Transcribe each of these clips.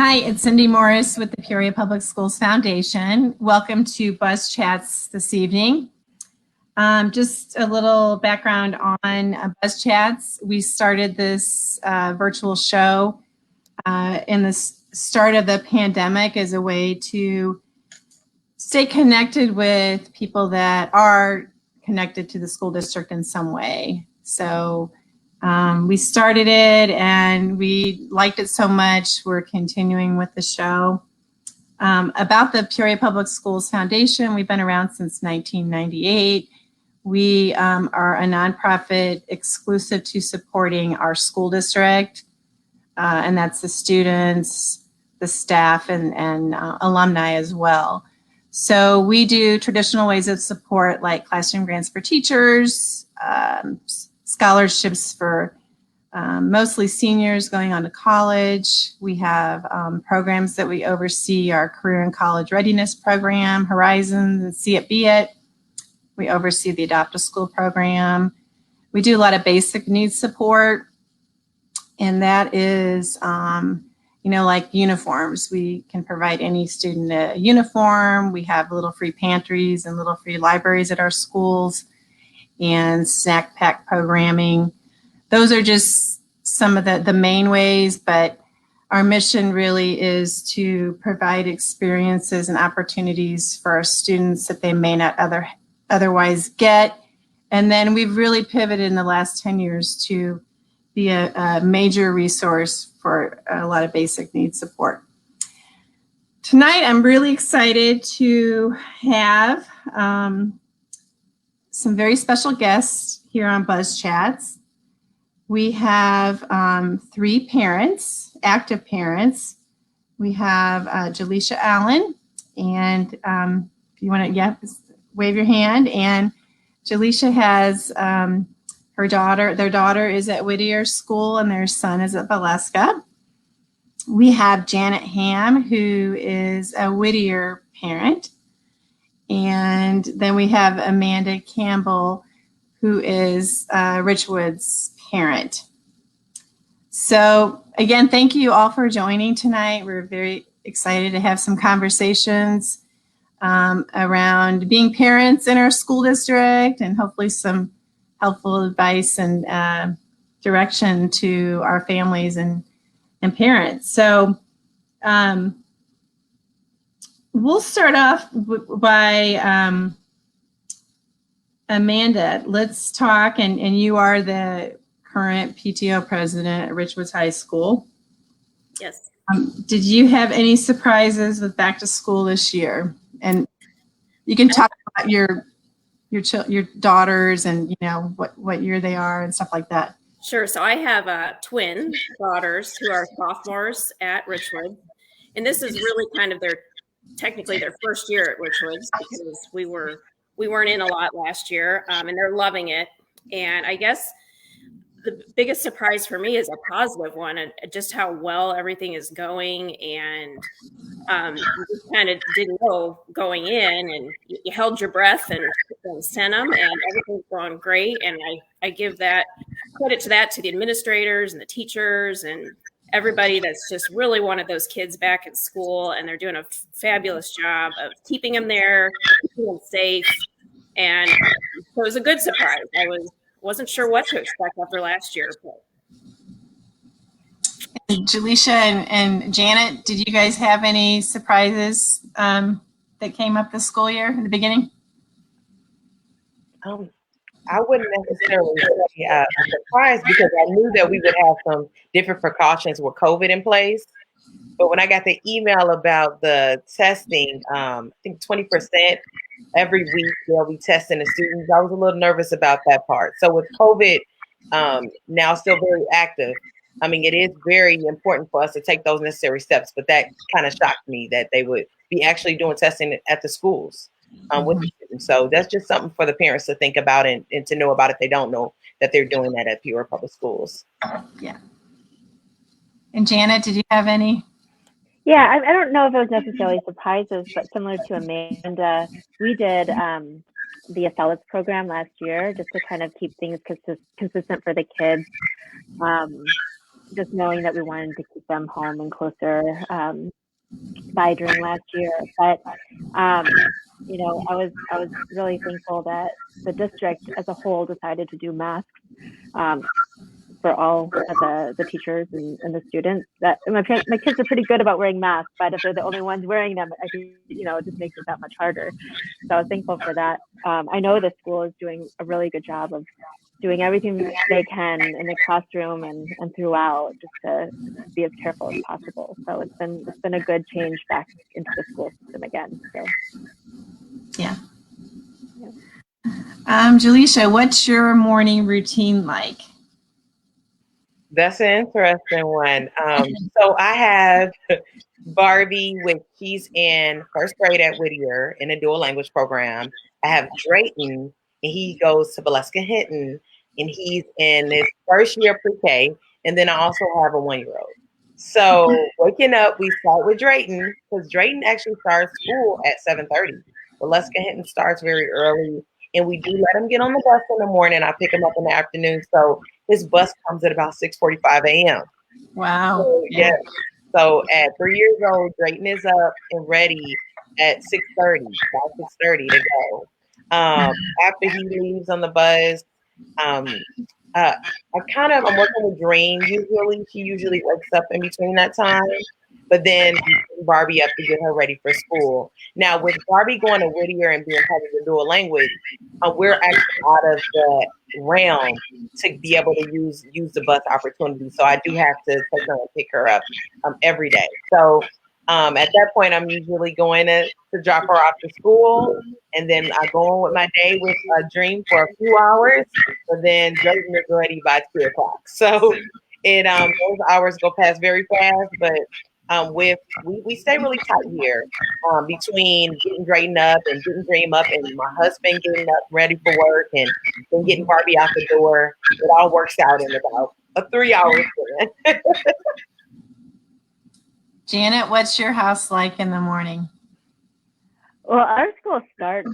Hi, it's Cindy Morris with the Peoria Public Schools Foundation. Welcome to Buzz Chats this evening. Just a little background on Buzz Chats. We started this virtual show in the start of the pandemic as a way to stay connected with people that are connected to the school district in some way. So we started it and we liked it so much, we're continuing with the show. About the Peoria Public Schools Foundation, we've been around since 1998. We are a nonprofit exclusive to supporting our school district, and that's the students, the staff, and alumni as well. So we do traditional ways of support like classroom grants for teachers, scholarships for mostly seniors going on to college. We have programs that we oversee, our Career and College Readiness Program, Horizons, and See It, Be It. We oversee the Adopt a School program. We do a lot of basic needs support, and that is, like uniforms. We can provide any student a uniform. We have little free pantries and little free libraries at our schools and snack pack programming. Those are just some of the main ways, but our mission really is to provide experiences and opportunities for our students that they may not otherwise get. And then we've really pivoted in the last 10 years to be a major resource for a lot of basic needs support. Tonight, I'm really excited to have some very special guests here on Buzz Chats. We have 3 parents, active parents. We have Jaleesha Allen, and if you want to, wave your hand. And Jaleesha has their daughter is at Whittier School and their son is at Valeska. We have Janet Ham, who is a Whittier parent. And then we have Amanda Campbell, who is Richwood's parent. So again, thank you all for joining tonight. We're very excited to have some conversations around being parents in our school district and hopefully some helpful advice and direction to our families and parents. So we'll start off by Amanda. Let's talk, and you are the current PTO president at Richwoods High School. Yes. Did you have any surprises with back to school this year? And you can talk about your daughters and what year they are and stuff like that. Sure. So I have twin daughters who are sophomores at Richwood, and this is really kind of technically their first year at Richwoods because we weren't in a lot last year, and they're loving it. And I guess the biggest surprise for me is a positive one, and just how well everything is going. And you just kind of didn't know going in, and you held your breath and sent them, and everything's going great. And I give that credit to the administrators and the teachers and everybody that's just really wanted those kids back at school, and they're doing a fabulous job of keeping them there, keeping them safe. And so it was a good surprise. I wasn't sure what to expect after last year. But. Jaleesha and Janet, did you guys have any surprises that came up this school year in the beginning? I wouldn't necessarily say a surprise because I knew that we would have some different precautions with COVID in place. But when I got the email about the testing, I think 20% every week they'll be testing the students, I was a little nervous about that part. So with COVID now still very active, I mean, it is very important for us to take those necessary steps, but that kind of shocked me that they would be actually doing testing at the schools with the students. So that's just something for the parents to think about and to know about if they don't know that they're doing that at Peoria Public Schools. Yeah. And Janet, did you have any? Yeah, I don't know if it was necessarily surprises, but similar to Amanda, we did the Accelis program last year just to kind of keep things consistent for the kids. just knowing that we wanted to keep them home and closer by during last year. But I was really thankful that the district as a whole decided to do masks for all of the teachers and the students. That my kids are pretty good about wearing masks, but if they're the only ones wearing them, I think it just makes it that much harder. So I was thankful for that. I know the school is doing a really good job of doing everything they can in the classroom and throughout, just to be as careful as possible. So it's been a good change back into the school system again. So Yeah. Jaleesha, what's your morning routine like? That's an interesting one. So I have Barbie, which she's in first grade at Whittier in a dual language program. I have Drayton, and he goes to Valeska Hinton, and he's in his first year pre-K. And then I also have a 1-year-old. So waking up, we start with Drayton, because Drayton actually starts school at 7:30. Valeska Hinton starts very early, and we do let him get on the bus in the morning. I pick him up in the afternoon. So his bus comes at about 6:45 a.m. Wow. So, yeah. So at 3 years old, Drayton is up and ready at 6:30, about 6:30 to go. After he leaves on the bus, I'm working with Dream usually. She usually wakes up in between that time. But then we bring Barbie up to get her ready for school. Now, with Barbie going to Whittier and being part of the dual language, we're actually out of the realm to be able to use the bus opportunity. So I do have to take her and pick her up every day. So at that point, I'm usually going to drop her off to school, and then I go on with my day with Dream for a few hours, but then Drayton is ready by 2:00. So those hours go past very fast, but we stay really tight here between getting Drayton up and getting Dream up and my husband getting up ready for work and then getting Barbie out the door. It all works out in about a 3-hour span. Janet, what's your house like in the morning? Well, our school starts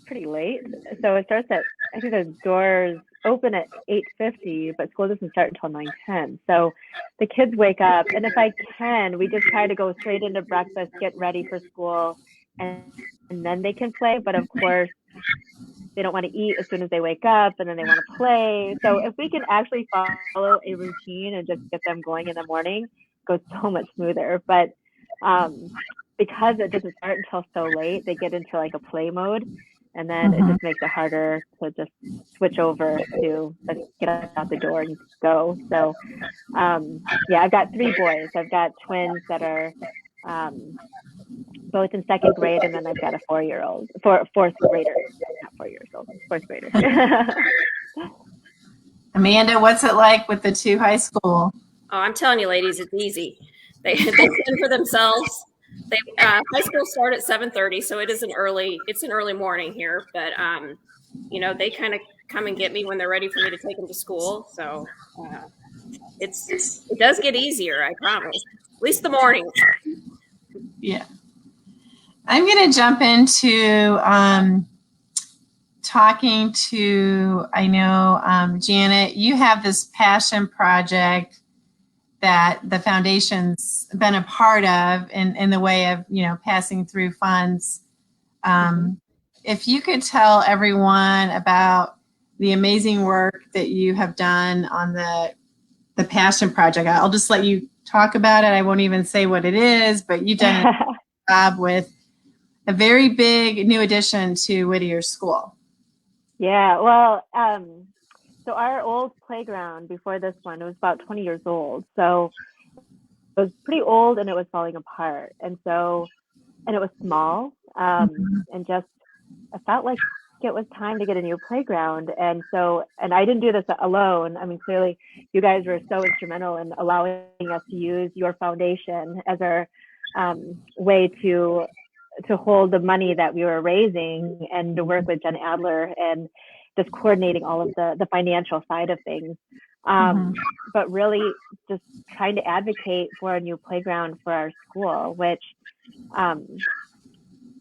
pretty late, so it starts at, I think the doors open at 8:50, but school doesn't start until 9:10. So the kids wake up, and if I can, we just try to go straight into breakfast, get ready for school, and then they can play. But of course, they don't want to eat as soon as they wake up, and then they want to play. So if we can actually follow a routine and just get them going in the morning, it goes so much smoother. But because it doesn't start until so late, they get into like a play mode, and then it just makes it harder to just switch over to let's get out the door and go. So I've got 3 boys. I've got twins that are both in 2nd grade, and then I've got a 4-year-old, fourth grader, not 4 years old, 4th grader. Amanda, what's it like with the 2 high school? Oh, I'm telling you, ladies, it's easy. They fend for themselves. High school start at 7:30, so it's an early morning here. But they kind of come and get me when they're ready for me to take them to school. So it does get easier, I promise. At least the mornings. Yeah. I'm going to jump into talking to, I know, Janet, you have this passion project that the foundation's been a part of in the way of, passing through funds. If you could tell everyone about the amazing work that you have done on the passion project. I'll just let you talk about it. I won't even say what it is, but you've done a job with a very big new addition to Whittier School. Yeah, well, so our old playground before this one, it was about 20 years old. So it was pretty old and it was falling apart. And it was small, and just, I felt like it was time to get a new playground. And I didn't do this alone. I mean, clearly you guys were so instrumental in allowing us to use your foundation as our way to hold the money that we were raising and to work with Jen Adler and just coordinating all of the financial side of things. But really just trying to advocate for a new playground for our school, which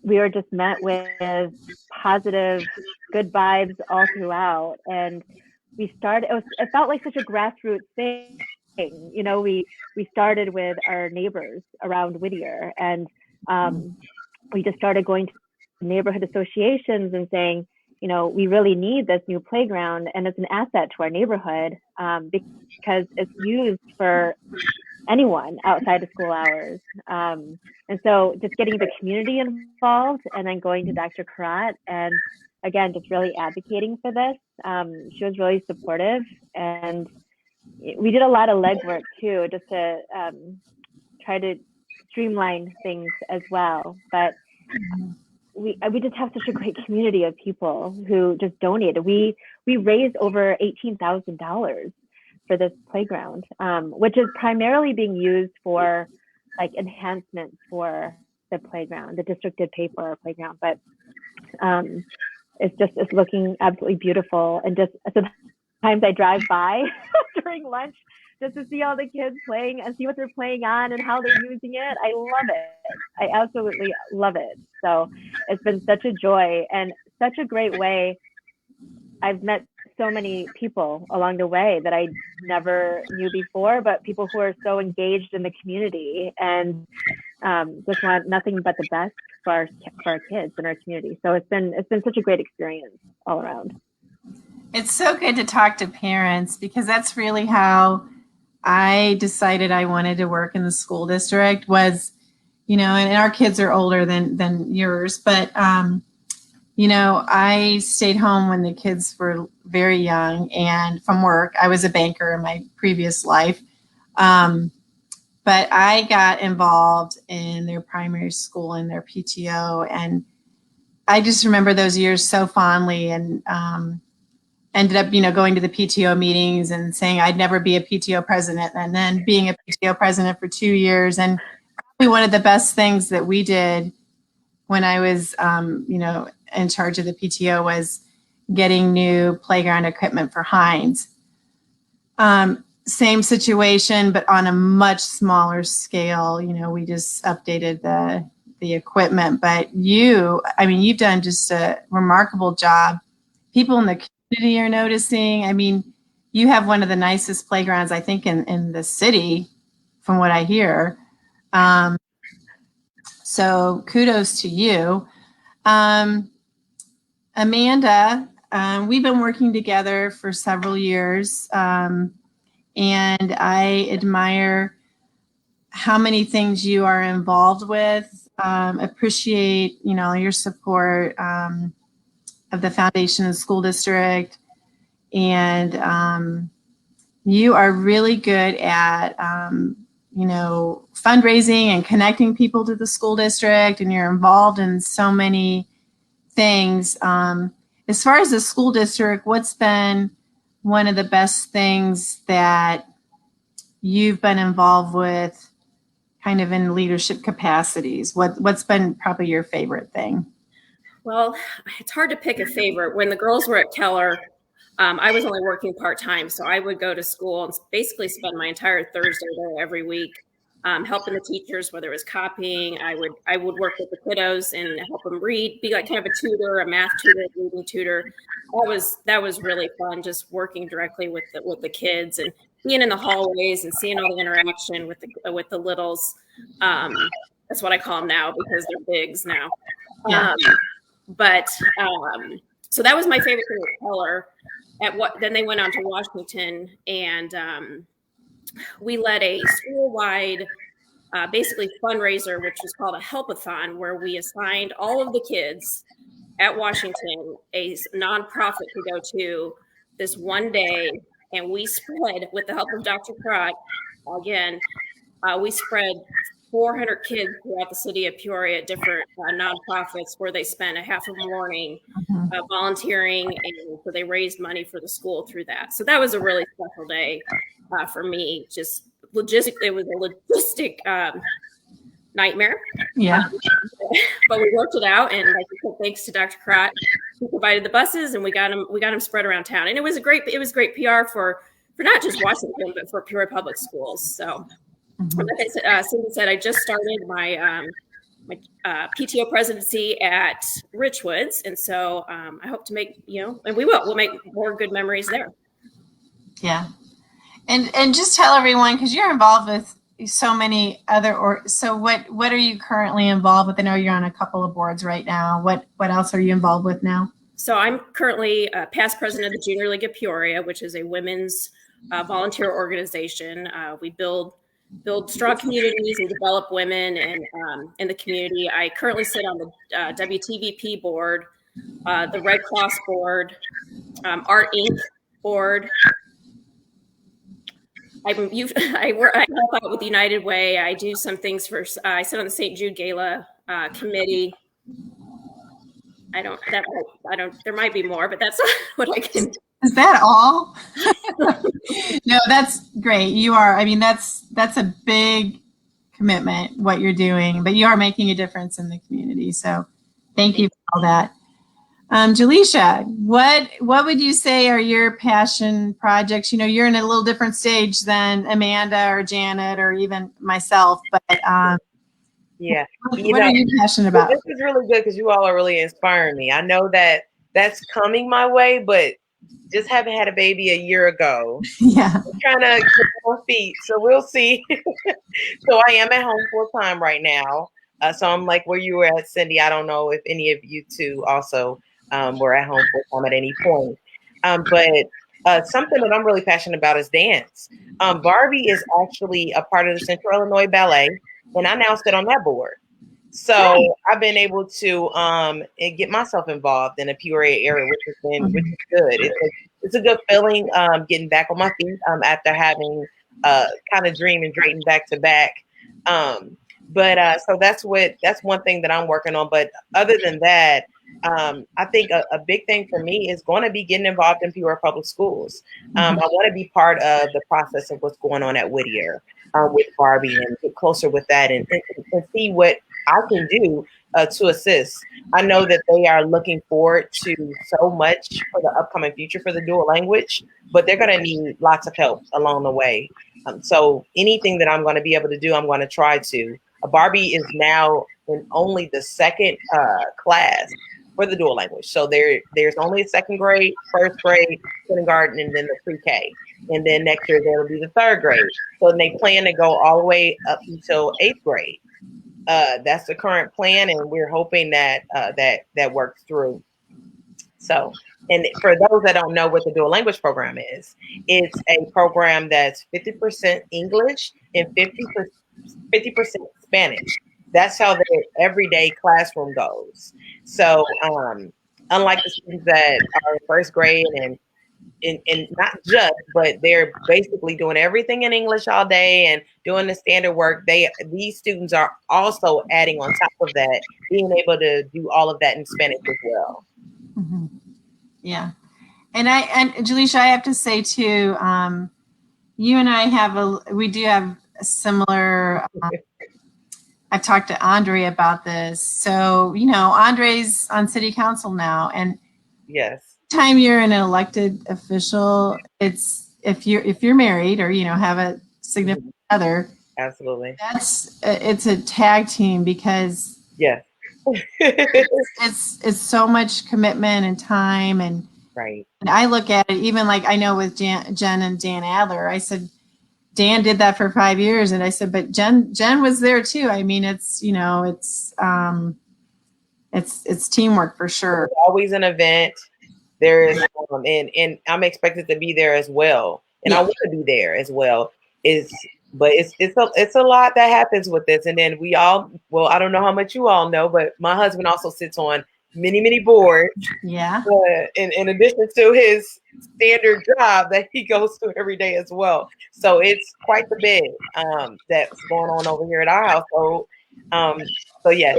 we were just met with positive, good vibes all throughout. And we started, it felt like such a grassroots thing You know, we started with our neighbors around Whittier, and we just started going to neighborhood associations and saying, you know, we really need this new playground, and it's an asset to our neighborhood because it's used for anyone outside of school hours. And so just getting the community involved, and then going to Dr. Karat, and again, just really advocating for this. She was really supportive, and we did a lot of legwork too, just to try to streamline things as well. But we just have such a great community of people who just donated. We raised over $18,000 for this playground, which is primarily being used for like enhancements for the playground. The district did pay for our playground, but it's looking absolutely beautiful. And just sometimes I drive by during lunch just to see all the kids playing and see what they're playing on and how they're using it. I love it. I absolutely love it. So it's been such a joy and such a great way. I've met so many people along the way that I never knew before, but people who are so engaged in the community and just want nothing but the best for our kids and our community. So it's been such a great experience all around. It's so good to talk to parents, because that's really how I decided I wanted to work in the school district. Was, you know, and our kids are older than yours, but you know, I stayed home when the kids were very young, and from work. I was a banker in my previous life. But I got involved in their primary school and their PTO, and I just remember those years so fondly, and ended up, you know, going to the PTO meetings and saying I'd never be a PTO president, and then being a PTO president for 2 years. And probably one of the best things that we did when I was, you know, in charge of the PTO was getting new playground equipment for Hines. Same situation, but on a much smaller scale. You know, we just updated the equipment. But you've done just a remarkable job. People in the community are noticing. I mean, you have one of the nicest playgrounds, I think, in the city, from what I hear. So kudos to you. Amanda, we've been working together for several years, and I admire how many things you are involved with. Appreciate, you know, your support of the foundation and school district, and you are really good at you know, fundraising and connecting people to the school district, and you're involved in so many things. As far as the school district, what's been one of the best things that you've been involved with, kind of in leadership capacities? What's been probably your favorite thing? Well, it's hard to pick a favorite. When the girls were at Keller, I was only working part-time, so I would go to school and basically spend my entire Thursday there every week, helping the teachers, whether it was copying. I would work with the kiddos and help them read, be like kind of a tutor, a math tutor, reading tutor. That was really fun, just working directly with the kids and being in the hallways and seeing all the interaction with the littles. That's what I call them now, because they're bigs now. Yeah. So that was my favorite thing with Keller. Then they went on to Washington, and we led a school-wide basically fundraiser, which was called a help-a-thon, where we assigned all of the kids at Washington a nonprofit to go to this one day, and we spread, with the help of Dr. Crott, again, we spread 400 kids throughout the city of Peoria at different nonprofits, where they spent a half of a morning volunteering, and so they raised money for the school through that. So that was a really special day for me. Just logistically, it was a logistic nightmare. Yeah. But we worked it out, and like I said, thanks to Dr. Crott, who provided the buses, and we got them spread around town. And it was great PR for not just Washington, but for Peoria Public Schools. So. Like Cindy said, I just started my PTO presidency at Richwoods, and so I hope to make, and we'll make more good memories there. Yeah. And just tell everyone, because you're involved with so many other, so what are you currently involved with? I know you're on a couple of boards right now. What else are you involved with now? So I'm currently past president of the Junior League of Peoria, which is a women's volunteer organization. We build strong communities and develop women and in the community. I currently sit on the WTVP board, the Red Cross board, Art Inc. board. I help out with United Way. I do some things for. I sit on the St. Jude Gala committee. I don't. That I don't. There might be more, but that's what I can. Is that all? No, that's great. You are. I mean, that's a big commitment what you're doing, but you are making a difference in the community. So, thank you for all that. Jaleesha, what would you say are your passion projects? You know, you're in a little different stage than Amanda or Janet or even myself, but Yeah. what are you passionate about? This is really good because you all are really inspiring me. I know that that's coming my way, but just haven't had a baby a year ago. Yeah. I'm trying to get on feet, so we'll see. So I am at home full time right now. So I'm like where you were at, Cindy. I don't know if any of you two also were at home full time at any point. But something that I'm really passionate about is dance. Barbie is actually a part of the Central Illinois Ballet, and I now sit on that board. So I've been able to get myself involved in the Peoria area, which is good. It's a good feeling getting back on my feet after having kind of dream and Drayton back to back. So that's one thing that I'm working on. But other than that, I think a big thing for me is going to be getting involved in Peoria Public Schools. I want to be part of the process of what's going on at Whittier with Barbie and get closer with that and see what I can do to assist. I know that they are looking forward to so much for the upcoming future for the dual language, but they're going to need lots of help along the way. So anything that I'm going to be able to do, I'm going to try to. Barbie is now in only the second class for the dual language. So there's only a second grade, first grade, kindergarten, and then the pre-K. And then next year there will be the third grade. So they plan to go all the way up until 8th grade. That's the current plan, and we're hoping that that works through. So, and for those that don't know what the dual language program is, it's a program that's 50% English and 50% Spanish. That's how the everyday classroom goes. So, unlike the students that are in first grade and not just, but they're basically doing everything in English all day and doing the standard work. These students are also adding on top of that, being able to do all of that in Spanish as well. Mm-hmm. Yeah. And Jaleesha, I have to say too, you and I we do have a similar, I've talked to Andre about this. So, you know, Andre's on city council now, and yes, time you're an elected official, it's if you're married or, you know, have a significant other, absolutely, it's a tag team because yes, it's so much commitment and time and right. And I look at it even like I know with Jen and Dan Adler. I said Dan did that for 5 years, and I said, but Jen was there too. I mean, it's you know, it's teamwork for sure. There's always an event. There is, and I'm expected to be there as well, and I want to be there as well. But it's a lot that happens with this, and then I don't know how much you all know, but my husband also sits on many boards. Yeah. In addition to his standard job that he goes to every day as well. So it's quite the bit that's going on over here at our household. So yes,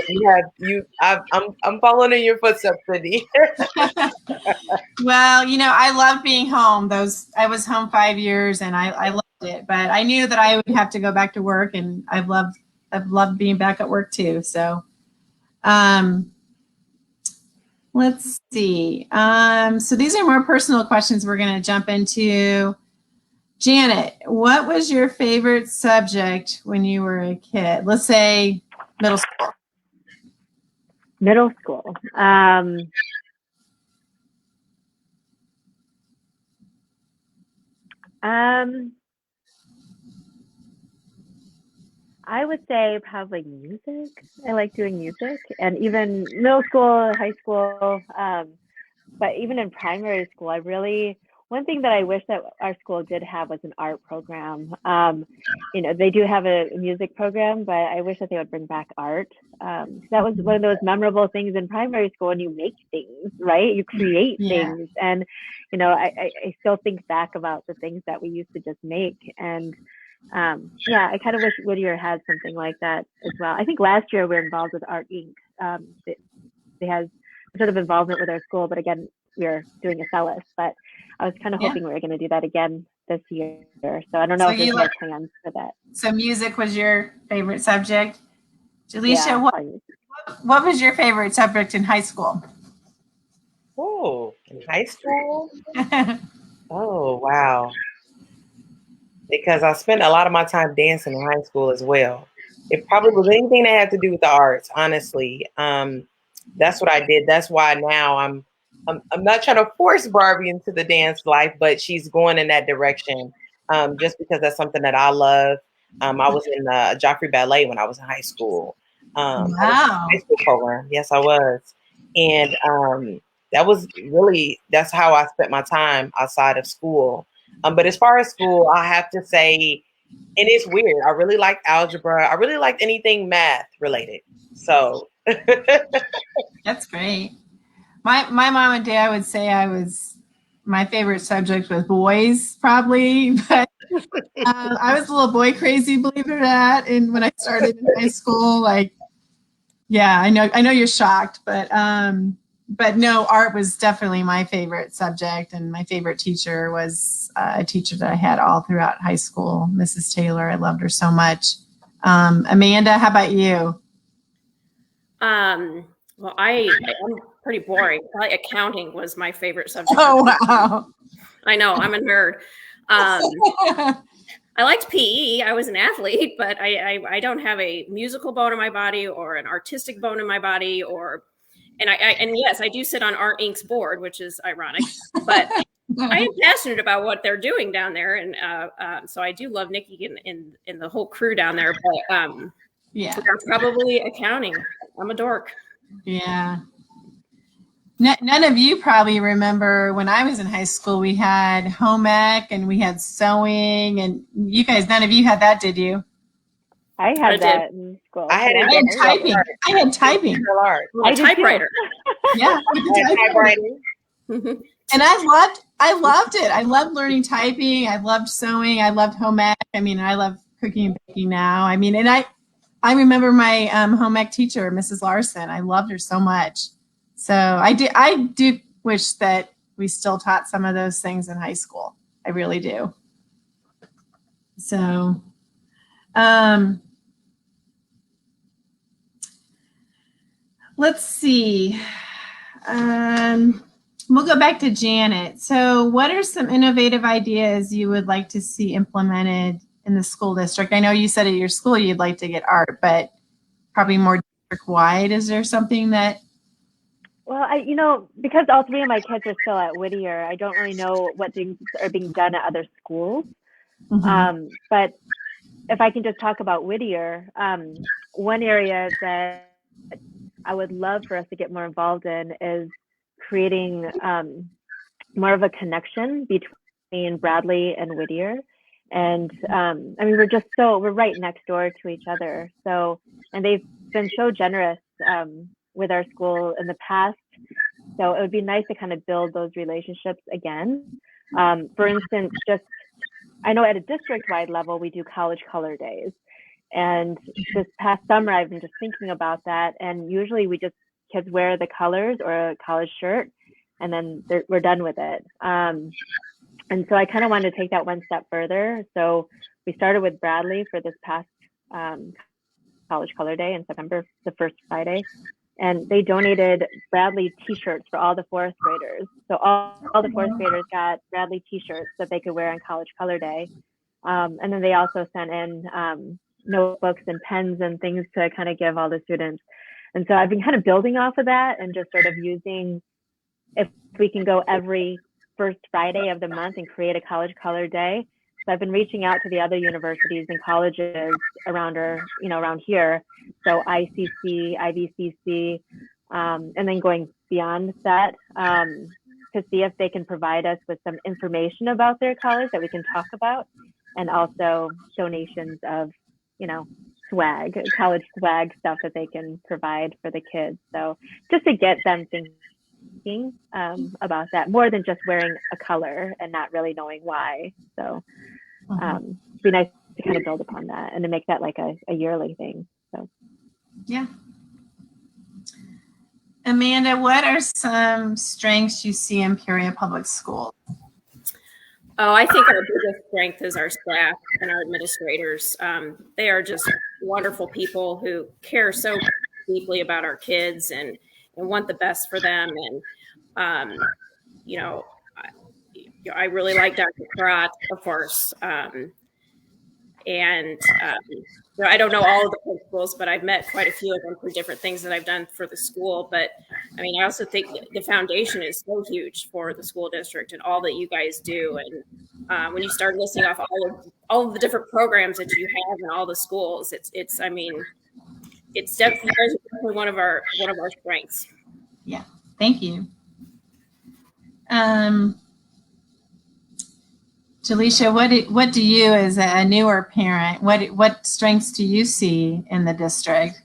I'm following in your footsteps, Cindy. Well, you know, I love being home. I was home 5 years and I loved it, but I knew that I would have to go back to work, and I've loved being back at work too. So, let's see. So these are more personal questions we're going to jump into. Janet, what was your favorite subject when you were a kid? Let's say middle school. Middle school. I would say probably music. I like doing music, and even middle school, high school, but even in primary school, I really one thing that I wish that our school did have was an art program. They do have a music program, but I wish that they would bring back art. That was one of those memorable things in primary school, and you make things, right? You create Yeah. things, and I still think back about the things that we used to just make, and I kind of wish Whittier had something like that as well. I think last year we were involved with Art Inc. They has sort of involvement with our school, but again, we're doing a Celis. But I was kind of hoping we were going to do that again this year. So I don't know if there's no plans for that. So music was your favorite subject. Jaleesha, Yeah, what was your favorite subject in high school? Oh, in high school? Oh, wow. Because I spent a lot of my time dancing in high school as well. It probably was anything that had to do with the arts, honestly. That's what I did. That's why now I'm not trying to force Barbie into the dance life, but she's going in that direction just because that's something that I love. I was in the Joffrey Ballet when I was in high school. I was in a high school program. Yes, I was. And that's how I spent my time outside of school. But as far as school, I have to say, and it's weird, I really liked algebra. I really liked anything math related. So That's great. My mom and dad would say my favorite subject was boys, probably, but I was a little boy crazy, believe it or not. And when I started in high school, I know you're shocked, but no, art was definitely my favorite subject, and my favorite teacher was a teacher that I had all throughout high school, Mrs. Taylor. I loved her so much. Amanda, how about you? Well, I'm pretty boring. Probably accounting was my favorite subject. Oh, wow. I know, I'm a nerd. I liked PE. I was an athlete, but I don't have a musical bone in my body or an artistic bone in my body, and yes, I do sit on Art Inc.'s board, which is ironic, but I am passionate about what they're doing down there, and so I do love Nikki and the whole crew down there. But probably accounting. I'm a dork. Yeah. None of you probably remember when I was in high school, we had home ec and we had sewing, and you guys, none of you had that, did you? I had that in school. I had typing. I had typing. I typewriter. Yeah, with the typewriting. And I loved it. I loved learning typing. I loved sewing. I loved home ec. I mean, I love cooking and baking now. I mean, and I remember my home ec teacher, Mrs. Larson. I loved her so much. So I do wish that we still taught some of those things in high school. I really do. So, let's see. We'll go back to Janet. So what are some innovative ideas you would like to see implemented in the school district? I know you said at your school you'd like to get art, but probably more district-wide. Is there something that... Well, because all three of my kids are still at Whittier, I don't really know what things are being done at other schools. Mm-hmm. But if I can just talk about Whittier, one area that I would love for us to get more involved in is creating more of a connection between Bradley and Whittier. And we're right next door to each other. So, and they've been so generous with our school in the past. So it would be nice to kind of build those relationships again. For instance, I know at a district-wide level, we do college color days. And this past summer, I've been just thinking about that. And usually kids wear the colors or a college shirt, and then we're done with it. And so I kind of wanted to take that one step further. So we started with Bradley for this past college color day in September, the first Friday. And they donated Bradley t-shirts for all the fourth graders. So all the fourth graders got Bradley t-shirts that they could wear on college color day. And then they also sent in notebooks and pens and things to kind of give all the students. And so I've been kind of building off of that and just sort of using, if we can go every first Friday of the month and create a college color day, I've been reaching out to the other universities and colleges around here. So ICC, IVCC, and then going beyond that to see if they can provide us with some information about their college that we can talk about, and also donations of, swag, college swag stuff that they can provide for the kids. So just to get them thinking about that more than just wearing a color and not really knowing why. So it'd be nice to kind of build upon that and to make that like a yearly thing. So yeah. Amanda, what are some strengths you see in Peoria Public Schools? Oh, I think our biggest strength is our staff and our administrators. They are just wonderful people who care so deeply about our kids and want the best for them. And, I really like Dr. Karat, of course. I don't know all of the principals, but I've met quite a few of them for different things that I've done for the school. But I mean, I also think the foundation is so huge for the school district and all that you guys do. And when you start listing off all of the different programs that you have in all the schools, it's definitely one of our strengths. Yeah, thank you. Jaleesha, what do you, as a newer parent, what strengths do you see in the district?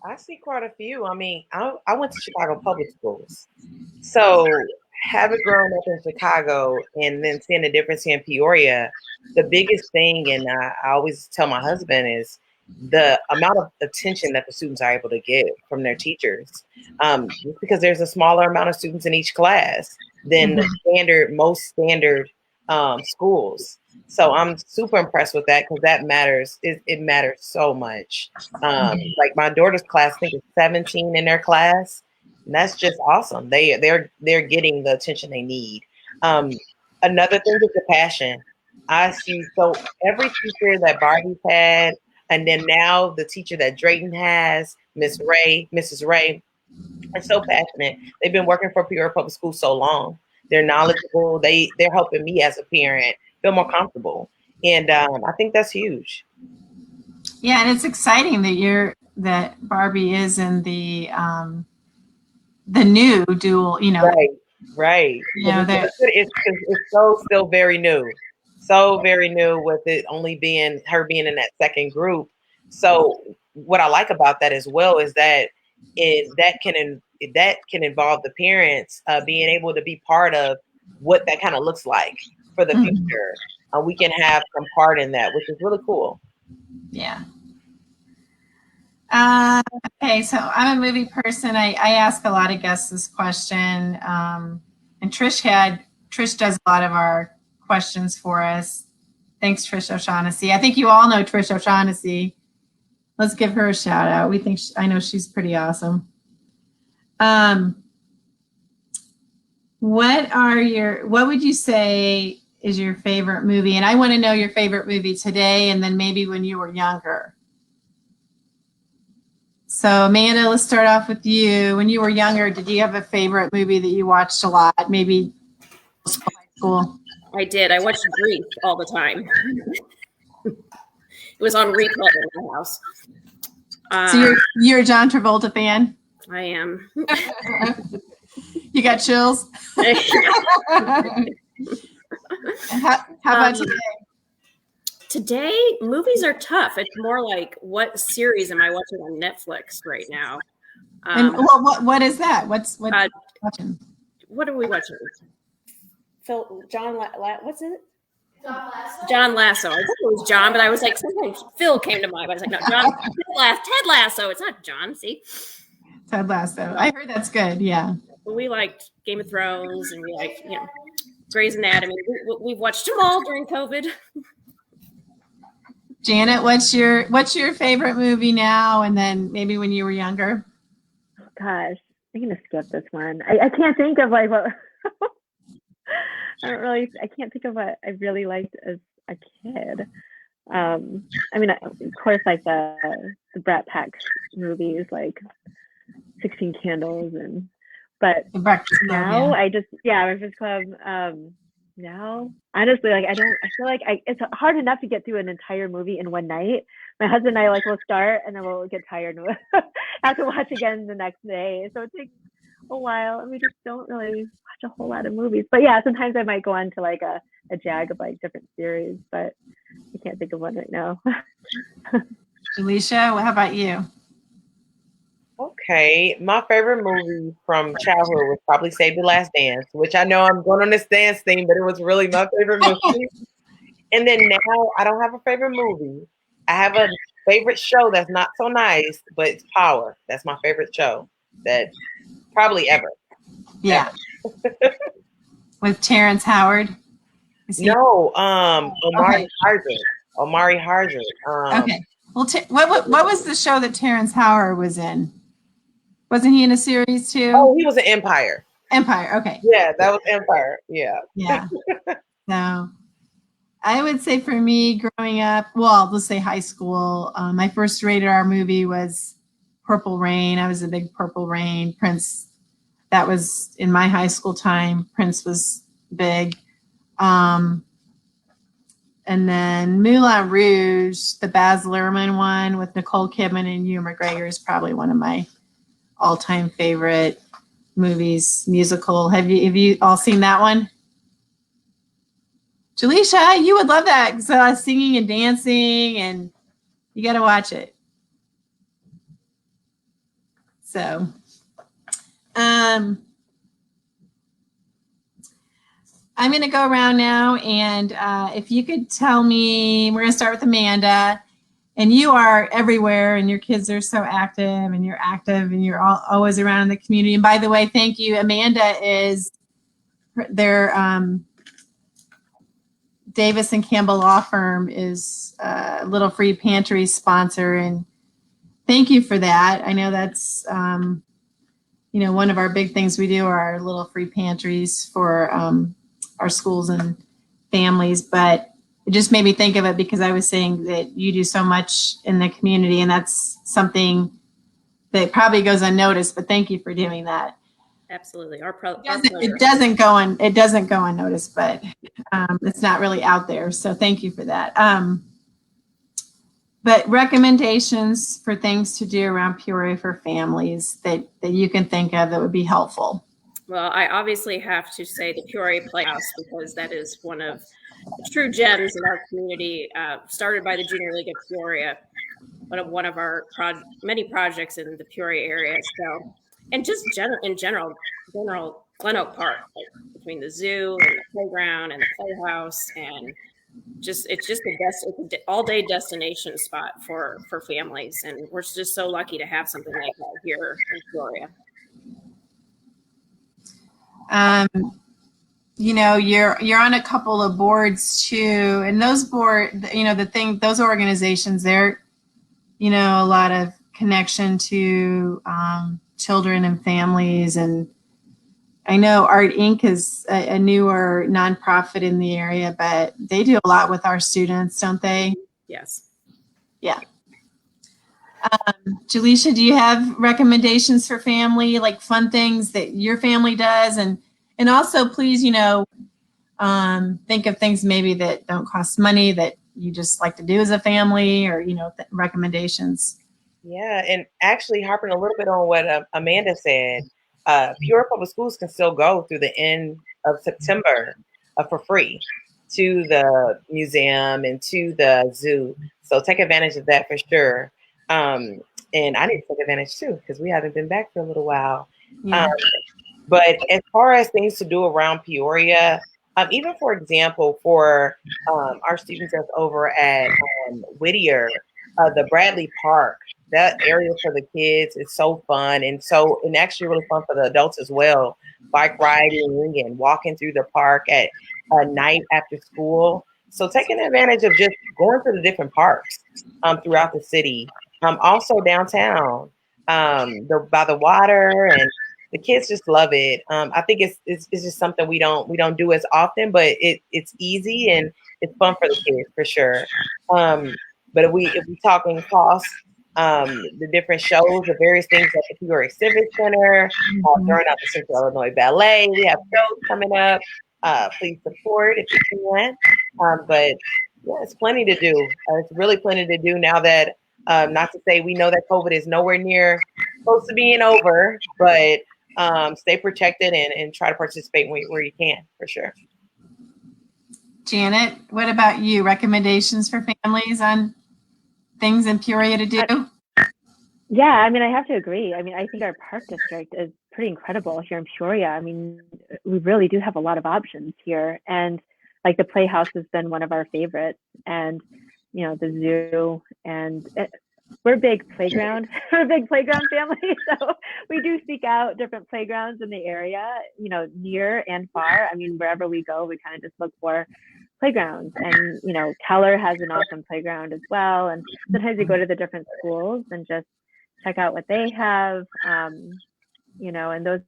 I see quite a few. I mean, I went to Chicago public schools. So having grown up in Chicago and then seeing the difference in Peoria, the biggest thing, and I always tell my husband, is the amount of attention that the students are able to get from their teachers. Just because there's a smaller amount of students in each class than the most standard schools. So I'm super impressed with that, because that matters. It matters so much. Like my daughter's class, I think it's 17 in their class. And that's just awesome. They're getting the attention they need. Another thing is the passion. I see, so every teacher that Barbie's had, and then now the teacher that Drayton has, Mrs. Ray, are so passionate. They've been working for Peoria Public Schools so long. They're knowledgeable. They're helping me as a parent feel more comfortable. And I think that's huge. Yeah, and it's exciting that Barbie is in the new dual, Right. It's so still very new. So very new, with it only being her being in that second group. So what I like about that as well is that that can involve the parents being able to be part of what that kind of looks like for the future. We can have some part in that, which is really cool. Yeah. Okay, so I'm a movie person. I ask a lot of guests this question, and Trish does a lot of our questions for us. Thanks, Trish O'Shaughnessy. I think you all know Trish O'Shaughnessy. Let's give her a shout out. I know she's pretty awesome. What would you say is your favorite movie? And I want to know your favorite movie today, and then maybe when you were younger. So Amanda, let's start off with you. When you were younger, did you have a favorite movie that you watched a lot? Maybe high school? I did. I watched Grief all the time. It was on replay in my house. So you're a John Travolta fan? I am. You got chills? How about today? Today, movies are tough. It's more like, what series am I watching on Netflix right now? And what is that? What watching? What are we watching? What's it? John Lasso. John Lasso. I thought it was John, but I was like, sometimes Phil came to mind. But I was like, no, John. Ted Lasso. It's not John. See? Ted Lasso. I heard that's good. Yeah. But we liked Game of Thrones, and we liked, Grey's Anatomy. We've watched them all during COVID. Janet, what's your favorite movie now, and then maybe when you were younger? Gosh, I'm gonna skip this one. I can't think of like what. I can't think of what I really liked as a kid. I mean, of course, like the Brat Pack movies, like 16 Candles, but The Breakfast Club, now yeah. Breakfast Club. No, honestly, like I feel like it's hard enough to get through an entire movie in one night. My husband and I like will start and then we'll get tired and we'll have to watch again the next day. So it takes a while and we just don't really watch a whole lot of movies. But yeah, sometimes I might go on to like a jag of like different series, but I can't think of one right now. Jaleesha, how about you? Okay, my favorite movie from childhood was probably Save the Last Dance, which I know I'm going on this dance theme, but it was really my favorite movie. And then now I don't have a favorite movie. I have a favorite show that's not so nice, but it's Power. That's my favorite show that probably ever. Yeah. With Terrence Howard. No, Omari Okay. Hardwick. Omari Hardwick. Okay. Well, what was the show that Terrence Howard was in? Wasn't he in a series too? Oh, he was in Empire. Empire. Okay. Yeah, that was Empire. Yeah. Yeah. So I would say for me growing up, well, let's say high school, my first rated R movie was Purple Rain. I was a big Purple Rain. Prince, that was in my high school time. Prince was big. And then Moulin Rouge, the Baz Luhrmann one with Nicole Kidman and Ewan McGregor is probably one of my all-time favorite movies, musical. Have you all seen that one? Jaleesha, you would love that because singing and dancing, and you got to watch it. So, I'm going to go around now, and if you could tell me, we're going to start with Amanda, and you are everywhere, and your kids are so active, and you're always around in the community. And by the way, thank you. Amanda is their Davis and Campbell law firm is a Little Free Pantry sponsor, and thank you for that. I know that's one of our big things we do are our Little Free Pantries for our schools and families, but it just made me think of it because I was saying that you do so much in the community, and that's something that probably goes unnoticed, but thank you for doing that. Absolutely. It doesn't go unnoticed, but it's not really out there. So thank you for that. But recommendations for things to do around Peoria for families that you can think of that would be helpful. Well, I obviously have to say the Peoria Playhouse because that is one of the true gems in our community, started by the Junior League of Peoria, one of our many projects in the Peoria area. So, and just in general, Glen Oak Park, like between the zoo and the playground and the playhouse, and it's just an all-day destination spot for families, and we're just so lucky to have something like that here in Peoria. You're on a couple of boards too, and those those organizations, they're, a lot of connection to children and families. And I know Art Inc. is a newer nonprofit in the area, but they do a lot with our students, don't they? Yes. Yeah. Jaleesha, do you have recommendations for family, like fun things that your family does? And also, please, think of things maybe that don't cost money that you just like to do as a family, or, recommendations. Yeah, and actually harping a little bit on what Amanda said, Peoria Public Schools can still go through the end of September for free to the museum and to the zoo. So take advantage of that for sure. And I need to take advantage too because we haven't been back for a little while. Yeah. But as far as things to do around Peoria, even for example, for our students that's over at Whittier, the Bradley Park, that area for the kids is so fun and actually really fun for the adults as well. Bike riding and walking through the park at night after school. So taking advantage of just going to the different parks throughout the city. Also downtown, by the water, and the kids just love it. I think it's just something we don't do as often, but it's easy and it's fun for the kids for sure. But if we talking costs, the different shows, the various things at the Peoria Civic Center, throwing out the Central Illinois Ballet, we have shows coming up. please support if you can. But yeah, it's plenty to do. It's really plenty to do now that, not to say we know that COVID is nowhere near close to being over, but stay protected and try to participate where you can, for sure. Janet, what about you? Recommendations for families on things in Peoria to do? Yeah, I mean, I have to agree. I mean, I think our park district is pretty incredible here in Peoria. I mean, we really do have a lot of options here. And like the Playhouse has been one of our favorites. And, you know, the zoo. And we're a big playground. We're a big playground family. So we do seek out different playgrounds in the area, you know, near and far. I mean, wherever we go, we kind of just look for playgrounds. And, you know, Keller has an awesome playground as well. And sometimes we go to the different schools and just check out what they have, you know, and those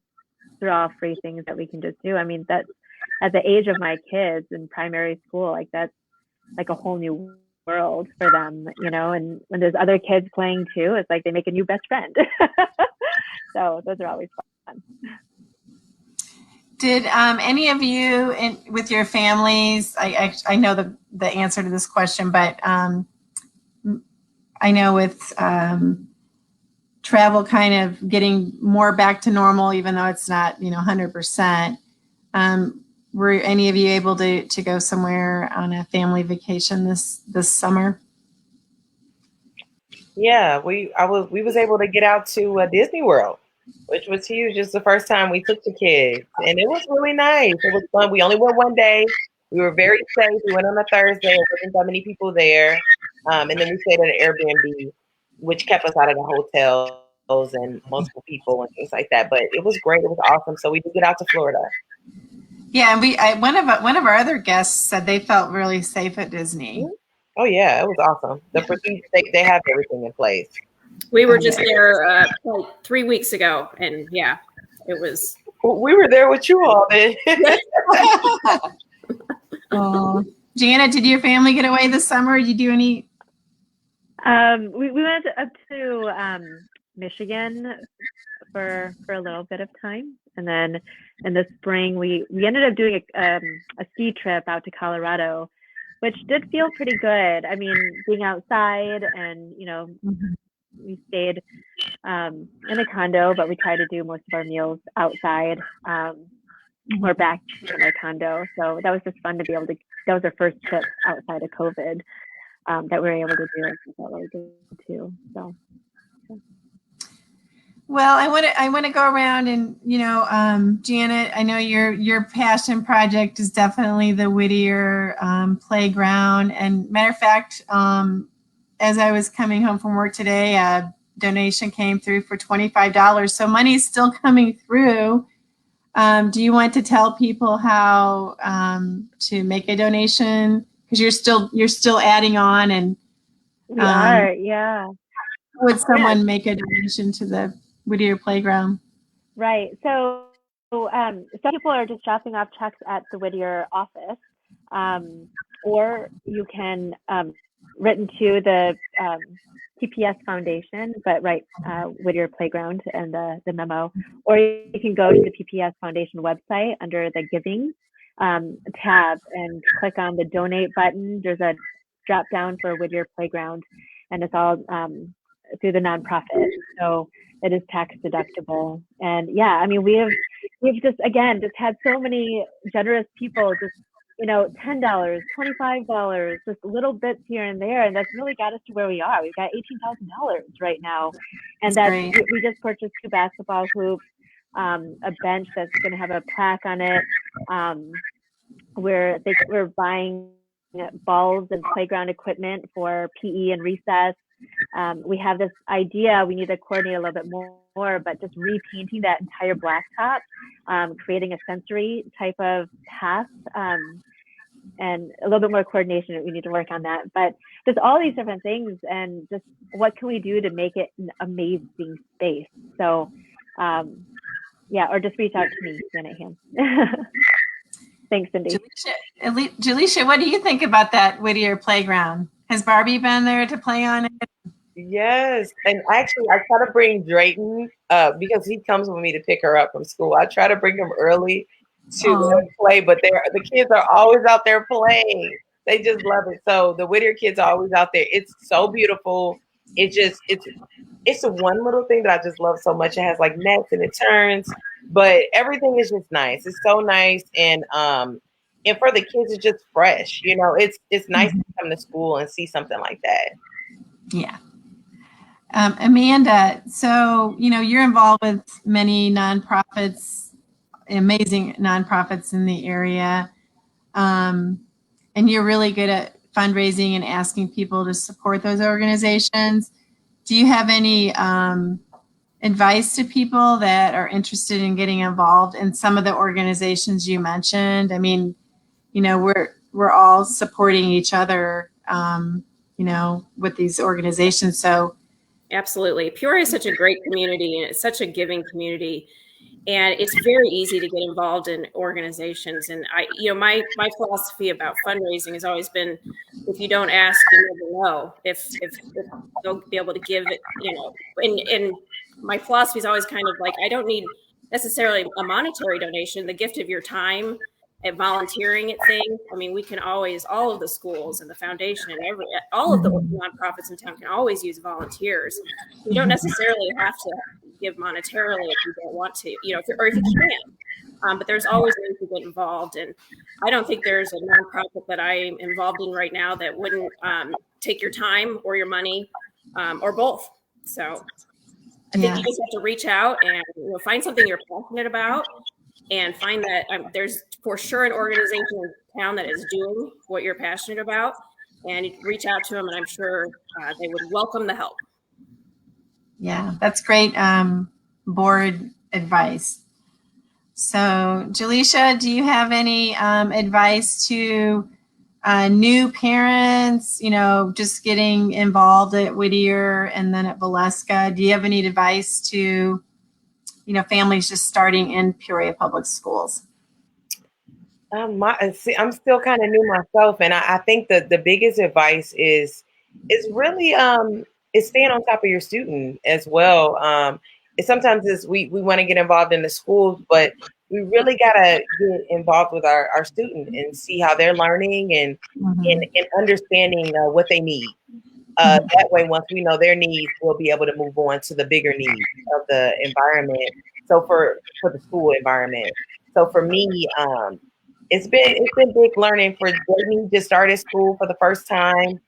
are all free things that we can just do. I mean, that's at the age of my kids in primary school, like that's like a whole new world for them, you know, and when there's other kids playing too, it's like they make a new best friend. So those are always fun. Did any of you with your families, I know the answer to this question, but I know with travel kind of getting more back to normal, even though it's not, you know, 100%. Were any of you able to go somewhere on a family vacation this summer? Yeah, we was able to get out to Disney World, which was huge. It's the first time we took the kids, and it was really nice. It was fun. We only went one day. We were very safe. We went on a Thursday. There wasn't that many people there, and then we stayed at an Airbnb, which kept us out of the hotels and multiple people and things like that. But it was great. It was awesome. So we did get out to Florida. Yeah, and one of our other guests said they felt really safe at Disney. Oh yeah, it was awesome. The procedure, they have everything in place. We were just there like 3 weeks ago, and yeah, it was. We were there with you all then. Oh, Janet, did your family get away this summer? Did you do any? We went up to Michigan for a little bit of time, and then in the spring we ended up doing a ski trip out to Colorado, which did feel pretty good. I mean, being outside and, you know, we stayed in a condo, but we tried to do most of our meals outside. We're back in our condo, so that was just fun to be able to. That was our first trip outside of COVID that we were able to do. I felt really good too. So. Well, I want to go around and, you know, Janet, I know your passion project is definitely the Whittier playground. And matter of fact, as I was coming home from work today, a donation came through for $25. So money is still coming through. Do you want to tell people how to make a donation? Because you're still adding on, and we are, yeah. Would someone make a donation to the Whittier Playground? Right. So some people are just dropping off checks at the Whittier office, or you can written to the TPS Foundation, but write Whittier Playground and the memo, or you can go to the PPS Foundation website under the Giving tab and click on the Donate button. There's a drop down for Whittier Playground, and it's all through the nonprofit, so it is tax deductible. And yeah, I mean, we've just had so many generous people, just, you know, $10, $25, just little bits here and there, and that's really got us to where we are. We've got $18,000 right now, and we just purchased 2 basketball hoops, a bench that's going to have a plaque on it. We're buying balls and playground equipment for PE and recess. We have this idea, we need to coordinate a little bit more, but just repainting that entire blacktop, creating a sensory type of path, and a little bit more coordination. We need to work on that, but just all these different things, and just what can we do to make it an amazing space? So yeah, or just reach out to me, Janet Ham. Thanks, Cindy. Jaleesha, what do you think about that Whittier Playground? Has Barbie been there to play on it? Yes, and actually, I try to bring Drayton because he comes with me to pick her up from school. I try to bring him early to play, but the kids are always out there playing. They just love it. So the Whittier kids are always out there. It's so beautiful. It's a one little thing that I just love so much. It has like nets and it turns, but everything is just nice. It's so nice, and for the kids, it's just fresh. You know, it's nice to come to school and see something like that. Yeah. Amanda, so, you're involved with many nonprofits, amazing nonprofits in the area. And you're really good at fundraising and asking people to support those organizations. Do you have any advice to people that are interested in getting involved in some of the organizations you mentioned? I mean, we're all supporting each other, with these organizations. So Absolutely. Peoria is such a great community, and it's such a giving community. And it's very easy to get involved in organizations. And my philosophy about fundraising has always been, if you don't ask, you never know if they'll be able to give it, and my philosophy is always kind of like, I don't need necessarily a monetary donation, the gift of your time at volunteering at things. I mean, we can always, all of the schools and the foundation and all of the nonprofits in town can always use volunteers. You don't necessarily have to give monetarily if you don't want to, or if you can. But there's always ways to get involved. And I don't think there's a nonprofit that I'm involved in right now that wouldn't take your time or your money or both. So I think you just have to reach out and find something you're passionate about, and find that there's for sure an organization in town that is doing what you're passionate about, and reach out to them, and I'm sure they would welcome the help. Yeah, that's great board advice. So, Jaleesha, do you have any advice to new parents, just getting involved at Whittier and then at Valeska? Do you have any advice to, families just starting in Peoria Public Schools? I'm still kind of new myself, and I think that the biggest advice is really is staying on top of your student as well. Sometimes we want to get involved in the schools, but we really gotta get involved with our student and see how they're learning and understanding what they need. That way, once we know their needs, we'll be able to move on to the bigger needs of the environment. So for the school environment. So for me, it's been big learning for Jamie. Just started school for the first time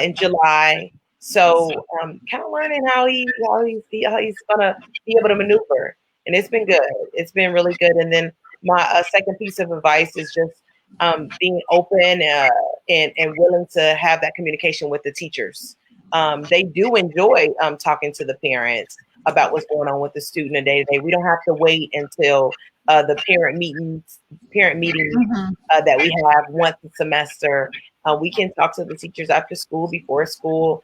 in July. So kind of learning how he's gonna be able to maneuver, and it's been good. It's been really good. And then my second piece of advice is just being open and willing to have that communication with the teachers. They do enjoy talking to the parents about what's going on with the student day to day. We don't have to wait until the parent meetings that we have once a semester. We can talk to the teachers after school, before school,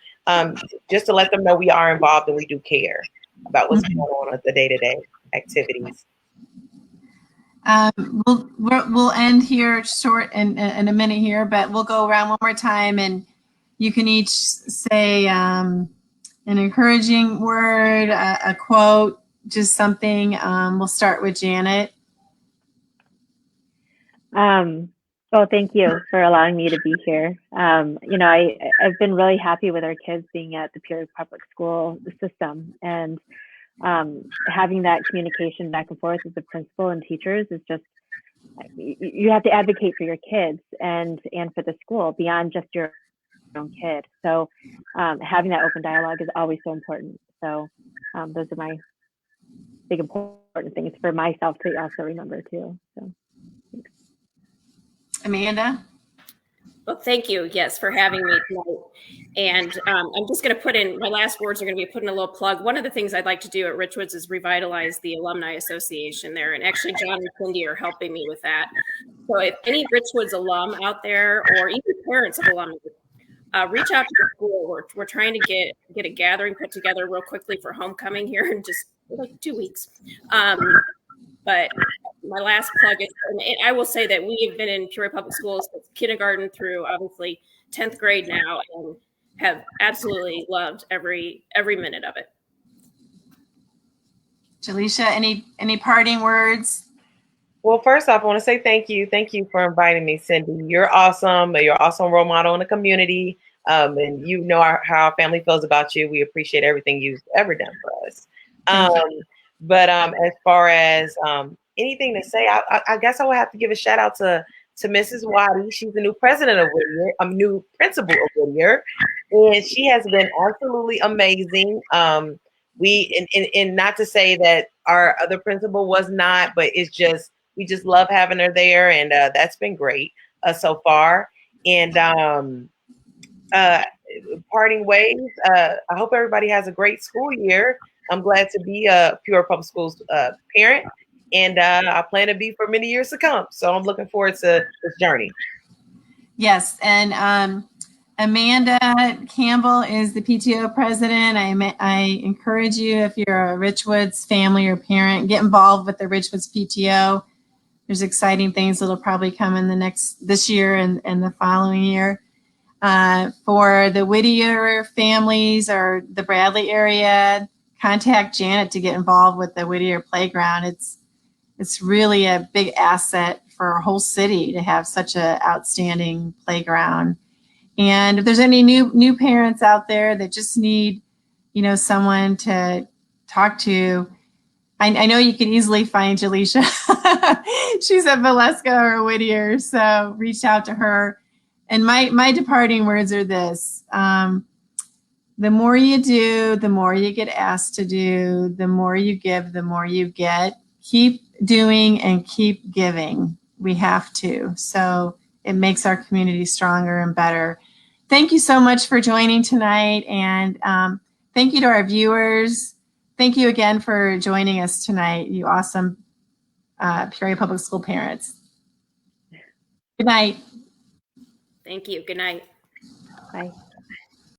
just to let them know we are involved and we do care about what's going on with the day-to-day activities. We'll end here short in a minute here, but we'll go around one more time, and you can each say an encouraging word, a quote, just something. We'll start with Janet. Well, thank you for allowing me to be here. I've been really happy with our kids being at the Peoria Public School system, and having that communication back and forth with the principal and teachers is just, you have to advocate for your kids and for the school beyond just your own kid. So having that open dialogue is always so important. So those are my big important things for myself to also remember too. So thanks. Amanda? Well, thank you, yes, for having me tonight. And I'm just going to put in, my last words are going to be putting a little plug. One of the things I'd like to do at Richwoods is revitalize the Alumni Association there. And actually, John and Cindy are helping me with that. So if any Richwoods alum out there, or even parents of alumni, reach out to the school. We're trying to get a gathering put together real quickly for homecoming here in just like 2 weeks. But my last plug is, and I will say that we have been in Peoria Public Schools since kindergarten through obviously 10th grade now, and have absolutely loved every minute of it. Jaleesha, any parting words? Well, first off, I want to say thank you. Thank you for inviting me, Cindy. You're awesome. You're an awesome role model in the community. And you know how our family feels about you. We appreciate everything you've ever done for us. But as far as anything to say, I guess I would have to give a shout out to Mrs. Waddy. She's the new president of Whittier, new principal of Whittier, and she has been absolutely amazing. And not to say that our other principal was not, but it's just we just love having her there, and that's been great so far. And parting ways. I hope everybody has a great school year. I'm glad to be a Peoria Public Schools parent, and I plan to be for many years to come. So I'm looking forward to this journey. Yes, and Amanda Campbell is the PTO president. I encourage you, if you're a Richwoods family or parent, get involved with the Richwoods PTO. There's exciting things that'll probably come in this year and the following year. For the Whittier families or the Bradley area, contact Janet to get involved with the Whittier playground. It's really a big asset for our whole city to have such an outstanding playground. And if there's any new parents out there that just need, someone to talk to, I know you can easily find Jaleesha. She's at Valesco or Whittier, so reach out to her. And my departing words are this. The more you do, the more you get asked to do. The more you give, the more you get. Keep doing and keep giving. We have to. So it makes our community stronger and better. Thank you so much for joining tonight. And thank you to our viewers. Thank you again for joining us tonight, you awesome Peoria Public School parents. Good night. Thank you. Good night. Bye.